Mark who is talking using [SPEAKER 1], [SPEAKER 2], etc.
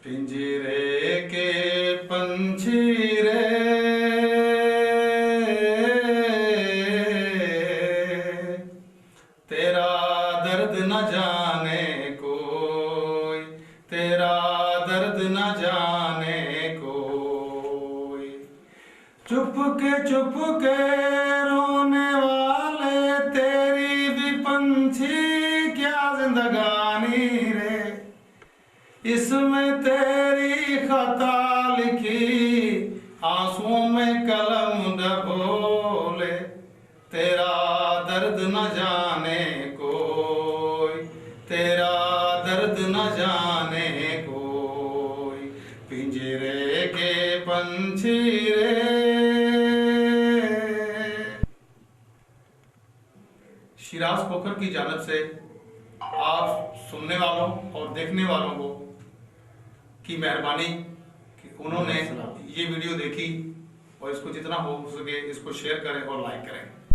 [SPEAKER 1] पिंजरे के पंछी रे, तेरा दर्द न जाने कोई, तेरा दर्द न जाने कोई। चुप के रोने वाले तेरी भी पंछी क्या जिंदगानी रे, इसमें तेरी खता लिखी आंसुओं में कलम डबोले। तेरा दर्द न जाने कोई, तेरा दर्द न जाने कोई। पिंजरे के पंछी रे। शिराज पोखर की जानिब से आप सुनने वालों और देखने वालों को की मेहरबानी कि उन्होंने ये वीडियो देखी और इसको जितना हो सके इसको शेयर करें और लाइक करें।